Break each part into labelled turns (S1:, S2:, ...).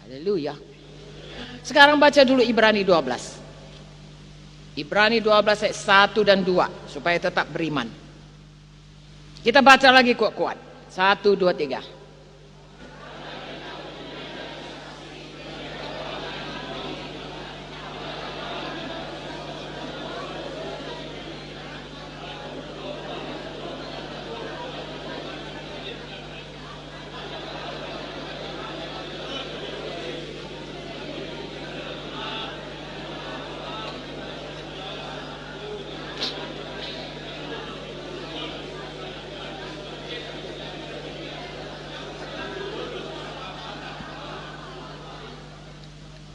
S1: Haleluya. Sekarang baca dulu Ibrani 12. Ibrani 12 ayat 1 dan 2 supaya tetap beriman. Kita baca lagi kuat-kuat. 1, 2, 3.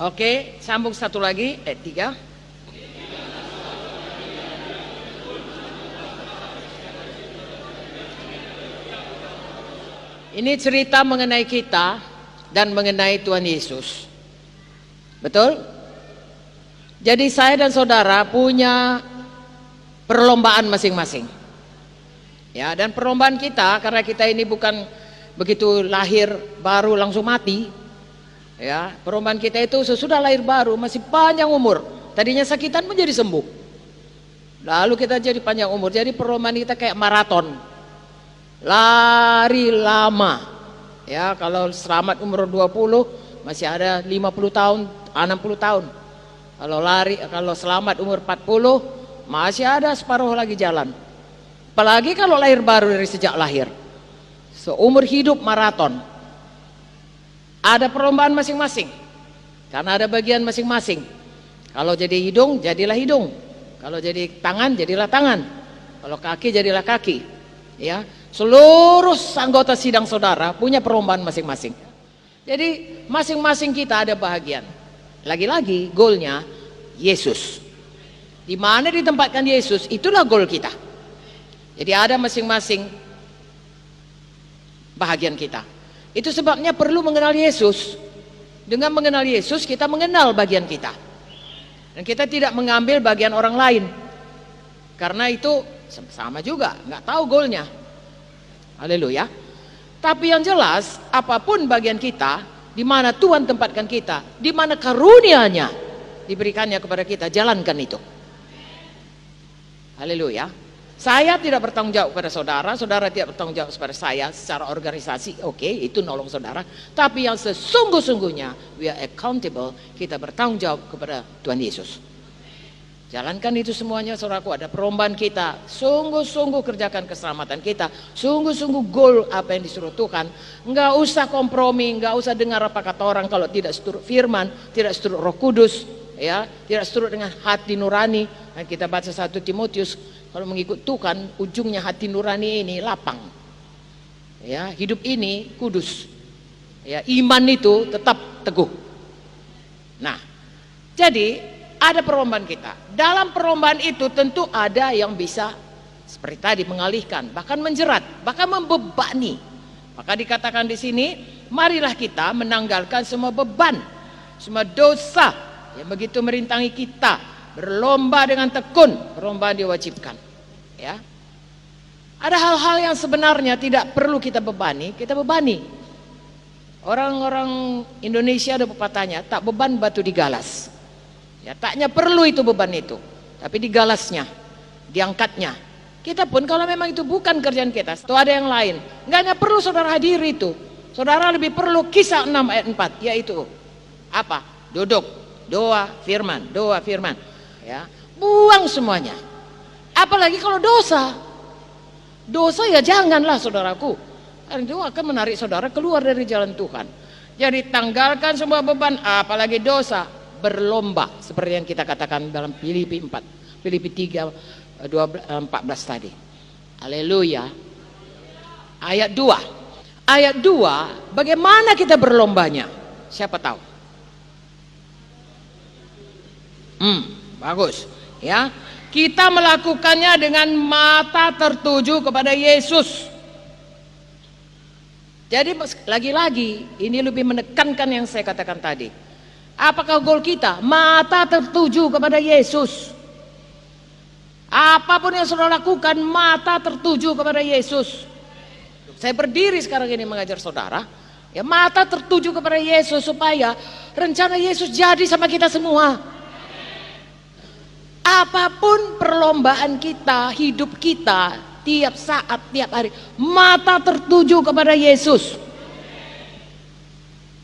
S1: Oke, sambung satu lagi, ayat 3. Ini cerita mengenai kita dan mengenai Tuhan Yesus. Betul? Jadi saya dan saudara punya perlombaan masing-masing. Ya, dan perlombaan kita karena kita ini bukan begitu lahir baru langsung mati. Ya, perlombaan kita itu sesudah lahir baru masih panjang umur. Tadinya sakitan menjadi sembuh. Lalu kita jadi panjang umur. Jadi perlombaan kita kayak maraton. Lari lama. Ya, kalau selamat umur 20 masih ada 50 tahun, 60 tahun. Kalau selamat umur 40 masih ada separuh lagi jalan. Apalagi kalau lahir baru dari sejak lahir. Seumur hidup maraton. Ada perlombaan masing-masing. Karena ada bagian masing-masing. Kalau jadi hidung, jadilah hidung. Kalau jadi tangan, jadilah tangan. Kalau kaki, jadilah kaki. Ya, seluruh anggota sidang saudara punya perlombaan masing-masing. Jadi masing-masing kita ada bahagian. Lagi-lagi goalnya Yesus. Di mana ditempatkan Yesus, itulah goal kita. Jadi ada masing-masing bahagian kita. Itu sebabnya perlu mengenal Yesus. Dengan mengenal Yesus kita mengenal bagian kita. Dan kita tidak mengambil bagian orang lain. Karena itu sama juga, nggak tahu goalnya. Haleluya. Tapi yang jelas, apapun bagian kita, di mana Tuhan tempatkan kita, di mana karunia-Nya diberikannya kepada kita, jalankan itu. Haleluya. Saya tidak bertanggung jawab kepada saudara, saudara tidak bertanggung jawab kepada saya secara organisasi, oke, itu nolong saudara. Tapi yang sesungguh-sungguhnya, we are accountable, kita bertanggung jawab kepada Tuhan Yesus. Jalankan itu semuanya, saudaraku, ada perlombaan kita, sungguh-sungguh kerjakan keselamatan kita, sungguh-sungguh goal apa yang disuruh Tuhan. Enggak usah kompromi, enggak usah dengar apa kata orang kalau tidak seturut firman, tidak seturut Roh Kudus, ya, tidak seturut dengan hati nurani. Dan kita baca 1 Timotius, kalau mengikut Tuhan, ujungnya hati nurani ini lapang. Ya, hidup ini kudus. Ya, iman itu tetap teguh. Nah, jadi ada perlombaan kita. Dalam perlombaan itu tentu ada yang bisa seperti tadi mengalihkan, bahkan menjerat, bahkan membebani. Maka dikatakan di sini, marilah kita menanggalkan semua beban, semua dosa yang begitu merintangi kita. Berlomba dengan tekun, perlombaan diwajibkan. Ya, ada hal-hal yang sebenarnya tidak perlu kita bebani, kita bebani. Orang-orang Indonesia ada pepatahnya, tak beban batu digalas. Ya, taknya perlu itu beban itu, tapi digalasnya, diangkatnya. Kita pun kalau memang itu bukan kerjaan kita, itu ada yang lain. Enggak perlu saudara hadir itu. Saudara lebih perlu Kisah 6 ayat 4, yaitu apa? Duduk, doa, firman, doa, firman. Ya, buang semuanya. Apalagi kalau dosa. Dosa ya janganlah saudaraku. Karena itu akan menarik saudara keluar dari jalan Tuhan. Jadi tanggalkan semua beban, apalagi dosa, berlomba seperti yang kita katakan dalam Filipi 3 14 tadi. Haleluya. Ayat 2. Ayat 2, bagaimana kita berlombanya? Siapa tahu? Bagus. Ya, kita melakukannya dengan mata tertuju kepada Yesus. Jadi lagi-lagi ini lebih menekankan yang saya katakan tadi. Apakah goal kita? Mata tertuju kepada Yesus. Apapun yang saudara lakukan, mata tertuju kepada Yesus. Saya berdiri sekarang ini mengajar saudara, Ya, mata tertuju kepada Yesus supaya rencana Yesus jadi sama kita semua. Apapun perlombaan kita, hidup kita, tiap saat, tiap hari, mata tertuju kepada Yesus.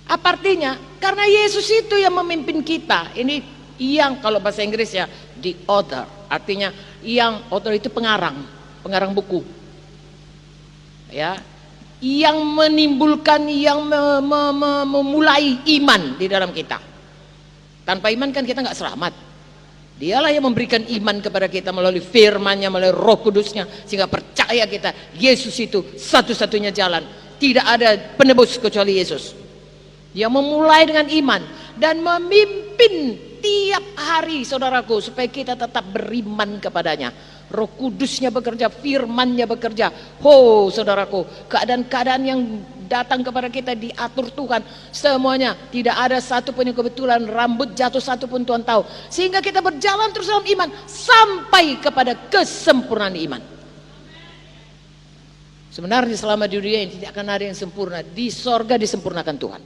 S1: Apa artinya? Karena Yesus itu yang memimpin kita. Ini yang kalau bahasa Inggris ya, the author. Artinya yang author itu pengarang buku. Ya, yang menimbulkan, yang memulai iman di dalam kita. Tanpa iman kan kita nggak selamat. Dialah yang memberikan iman kepada kita melalui firman-Nya, melalui Roh Kudus-Nya, sehingga percaya kita Yesus itu satu-satunya jalan. Tidak ada penebus kecuali Yesus. Dia memulai dengan iman dan memimpin tiap hari, saudaraku, supaya kita tetap beriman kepadanya. Roh Kudus-Nya bekerja, firman-Nya bekerja. Oh, saudaraku, keadaan-keadaan yang datang kepada kita diatur Tuhan semuanya. Tidak ada satu pun yang kebetulan, rambut jatuh satu pun Tuhan tahu. Sehingga kita berjalan terus dalam iman sampai kepada kesempurnaan iman. Sebenarnya selama di dunia ini tidak akan ada yang sempurna. Di sorga disempurnakan Tuhan.